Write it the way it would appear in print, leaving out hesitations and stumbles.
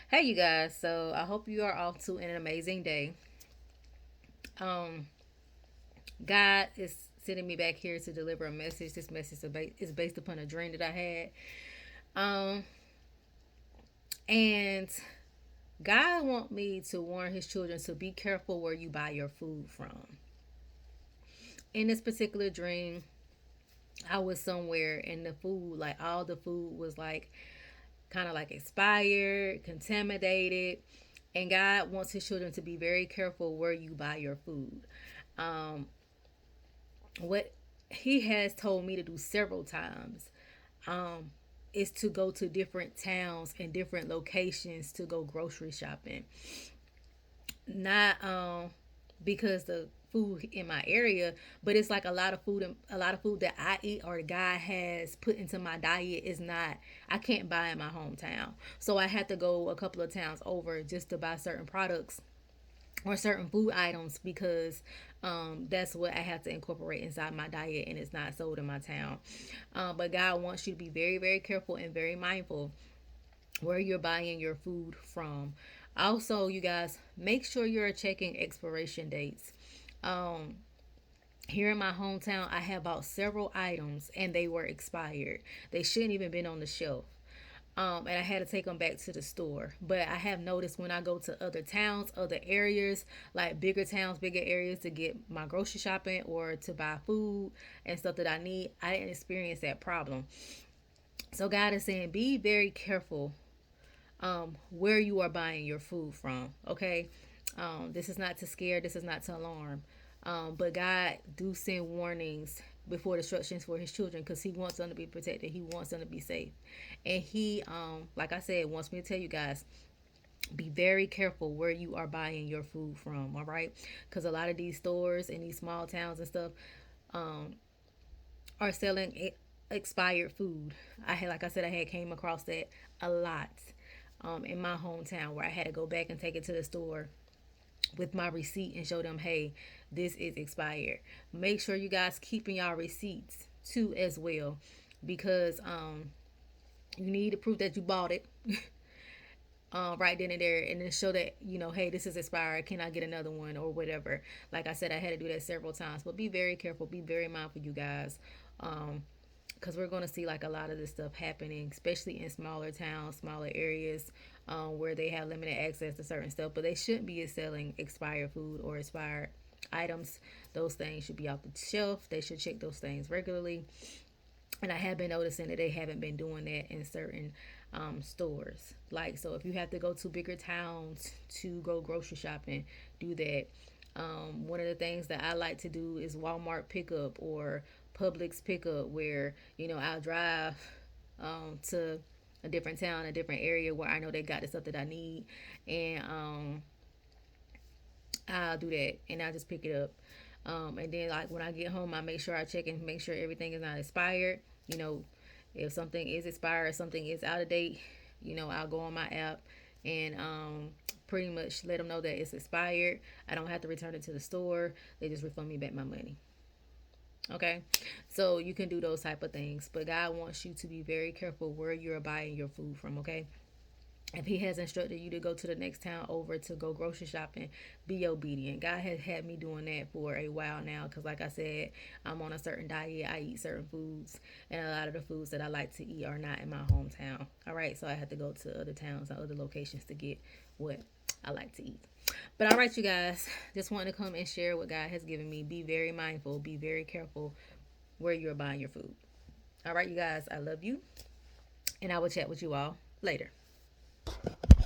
Hey, you guys. So I hope you are off to an amazing day. Um, God is sending me back here to deliver a message. This message is based upon a dream that I had. Um, and God want me to warn His children to be careful where you buy your food from. In this particular dream, I was somewhere and the food, like all the food, was like kind of like expired, contaminated, and God wants His children to be very careful where you buy your food. Um, what He has told me to do several times um, is to go to different towns and different locations to go grocery shopping. Not because the food in my area, but it's like a lot of food that I eat or God has put into my diet is not, I can't buy in my hometown. So I had to go a couple of towns over just to buy certain products or certain food items because that's what I have to incorporate inside my diet and it's not sold in my town. But God wants you to be very, very careful and very mindful where you're buying your food from. Also, you guys, make sure you're checking expiration dates. Um, Here in my hometown, I have bought several items and they were expired. They shouldn't even been on the shelf. And I had to take them back to the store. But I have noticed when I go to other towns, other areas, like bigger towns, bigger areas to get my grocery shopping or to buy food and stuff that I need, I didn't experience that problem. So God is saying, be very careful where you are buying your food from. Okay, this is not to scare. This is not to alarm. But God do send warnings before instructions for His children because He wants them to be protected. He wants them to be safe, and He, like I said, wants me to tell you guys, be very careful where you are buying your food from. All right, because a lot of these stores in these small towns and stuff are selling expired food. Like I said, I had came across that a lot in my hometown where I had to go back and take it to the store with my receipt and show them, hey, this is expired. Make sure you guys keeping y'all receipts too as well, because you need to prove that you bought it right then and there, and then show that hey, this is expired. Can I get another one or whatever? Like I said, I had to do that several times. But be very careful. Be very mindful, you guys. Because we're going to see like a lot of this stuff happening, especially in smaller towns, smaller areas where they have limited access to certain stuff. But they shouldn't be selling expired food or expired items. Those things should be off the shelf. They should check those things regularly. And I have been noticing that they haven't been doing that in certain stores. Like, so if you have to go to bigger towns to go grocery shopping, do that. One of the things that I like to do is Walmart pickup or Publix pickup, where I'll drive to a different town, a different area where I know they got the stuff that I need, and I'll do that and I'll just pick it up. And then like when I get home, I make sure I check and make sure everything is not expired. You know, if something is expired, something is out of date, I'll go on my app and pretty much let them know that it's expired. I don't have to return it to the store. They just refund me back my money. Okay, so you can do those type of things, but God wants you to be very careful where you're buying your food from. Okay, if He has instructed you to go to the next town over to go grocery shopping, be obedient. God has had me doing that for a while now because, like I said, I'm on a certain diet. I eat certain foods, and a lot of the foods that I like to eat are not in my hometown. All right, so I have to go to other towns and other locations to get what I like to eat. But all right, you guys, just wanted to come and share what God has given me. Be very mindful, be very careful where you're buying your food. All right, you guys, I love you, and I will chat with you all later.